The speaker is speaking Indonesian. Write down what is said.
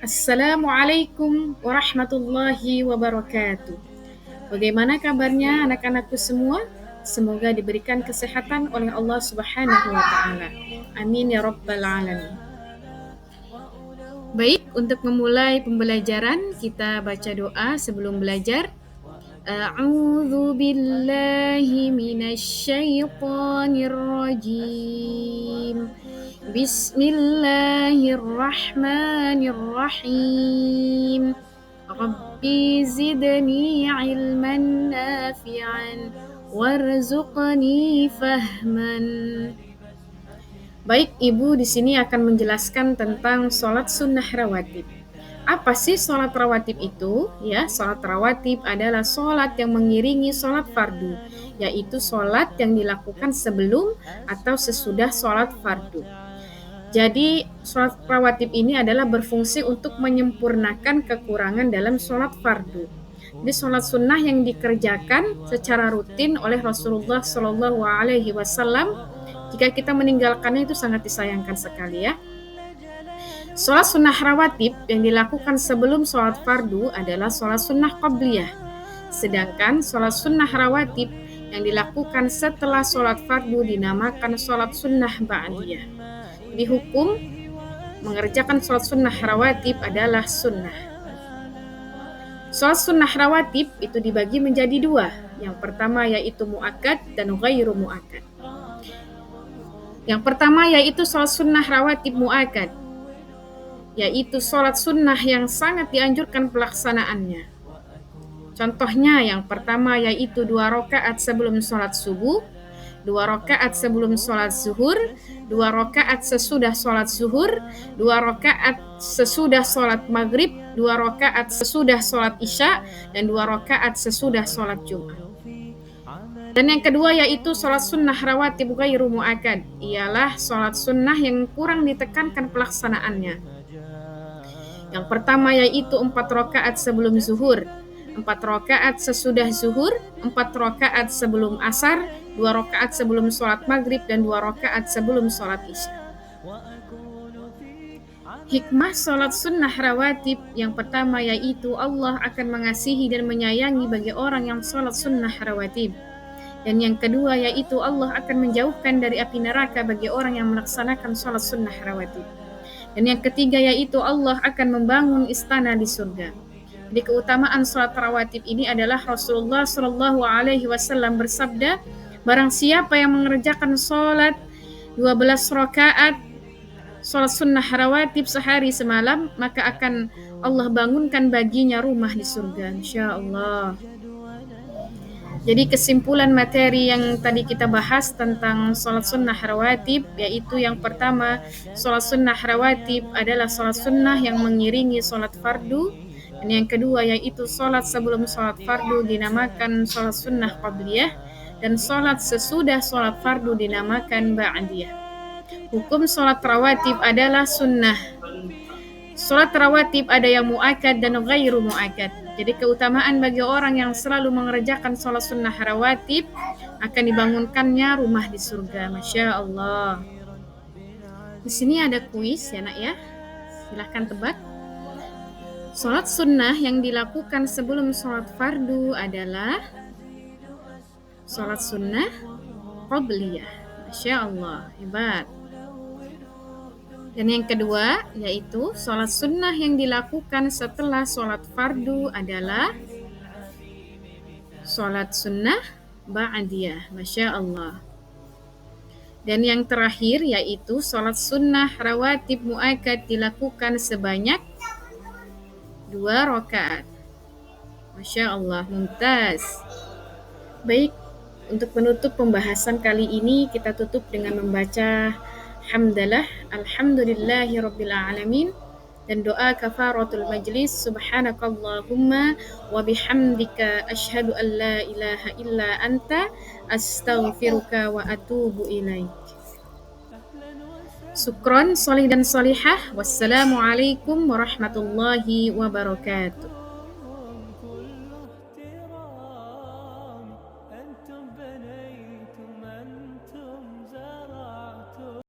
Assalamualaikum warahmatullahi wabarakatuh. Bagaimana kabarnya anak-anakku semua? Semoga diberikan kesehatan oleh Allah Subhanahu wa taala. Amin ya rabbal alamin. Baik, untuk memulai pembelajaran kita baca doa sebelum belajar. A'udzu billahi minasyaitonir rajim. Bismillahirrahmanirrahim. Rabbi zidni ilman nafi'an warzuqni fahman. Baik, Ibu di sini akan menjelaskan tentang sholat sunnah rawatib. Apa sih sholat rawatib itu? Ya, sholat rawatib adalah sholat yang mengiringi sholat fardu, yaitu sholat yang dilakukan sebelum atau sesudah sholat fardu. Jadi, sholat rawatib ini adalah berfungsi untuk menyempurnakan kekurangan dalam sholat fardu. Jadi, sholat sunnah yang dikerjakan secara rutin oleh Rasulullah Shallallahu Alaihi Wasallam. Jika kita meninggalkannya itu sangat disayangkan sekali ya. Sholat sunnah rawatib yang dilakukan sebelum sholat fardu adalah sholat sunnah qabliyah. Sedangkan sholat sunnah rawatib yang dilakukan setelah sholat fardu dinamakan sholat sunnah ba'diyah. Di hukum, mengerjakan sholat sunnah rawatib adalah sunnah. Sholat sunnah rawatib itu dibagi menjadi dua. Yang pertama yaitu mu'akkad dan ghairu mu'akkad. Yang pertama yaitu sholat sunnah rawatib mu'akkad, yaitu sholat sunnah yang sangat dianjurkan pelaksanaannya. Contohnya yang pertama yaitu 2 rakaat sebelum sholat subuh, 2 rakaat sebelum sholat zuhur, 2 rakaat sesudah sholat zuhur, 2 rakaat sesudah sholat maghrib, 2 rakaat sesudah sholat isya, dan 2 rakaat sesudah sholat Jumat. Dan yang kedua yaitu sholat sunnah rawatib ghairu mu'akkad, ialah sholat sunnah yang kurang ditekankan pelaksanaannya. Yang pertama yaitu 4 rakaat sebelum zuhur, 4 rakaat sesudah zuhur, 4 rakaat sebelum asar, 2 rakaat sebelum sholat maghrib, dan 2 rakaat sebelum sholat isya. Hikmah sholat sunnah rawatib yang pertama yaitu Allah akan mengasihi dan menyayangi bagi orang yang sholat sunnah rawatib. Dan yang kedua yaitu Allah akan menjauhkan dari api neraka bagi orang yang melaksanakan sholat sunnah rawatib. Dan yang ketiga yaitu Allah akan membangun istana di surga. Jadi keutamaan sholat rawatib ini adalah Rasulullah Shallallahu Alaihi Wasallam bersabda, barang siapa yang mengerjakan sholat 12 rakaat sholat sunnah rawatib sehari semalam, maka akan Allah bangunkan baginya rumah di surga, insya Allah. Jadi kesimpulan materi yang tadi kita bahas tentang sholat sunnah rawatib, yaitu yang pertama, sholat sunnah rawatib adalah sholat sunnah yang mengiringi sholat fardu. Dan yang kedua yaitu sholat sebelum sholat fardu dinamakan sholat sunnah qabliyah. Dan sholat sesudah sholat fardu dinamakan ba'diyah. Hukum sholat rawatib adalah sunnah. Sholat rawatib ada yang mu'akkad dan ghairu mu'akkad. Jadi keutamaan bagi orang yang selalu mengerjakan sholat sunnah rawatib akan dibangunkannya rumah di surga. Masya Allah. Di sini ada kuis ya nak ya. Silahkan tebak. Sholat sunnah yang dilakukan sebelum sholat fardu adalah sholat sunnah qabliyah. Masya Allah, hebat. Dan yang kedua yaitu sholat sunnah yang dilakukan setelah sholat fardu adalah sholat sunnah ba'diyah. Masya Allah. Dan yang terakhir yaitu sholat sunnah rawatib mu'akkad dilakukan sebanyak 2 rakaat. Masya Allah, mumtaz. Baik, untuk menutup pembahasan kali ini kita tutup dengan membaca hamdalah, alhamdulillahi rabbil alamin, dan doa kafaratul majlis, subhanakallahumma wa bihamdika asyhadu an la ilaha illa anta astaghfiruka wa atubu ilaik. Syukron, solih dan solihah. Wassalamualaikum warahmatullahi wabarakatuh.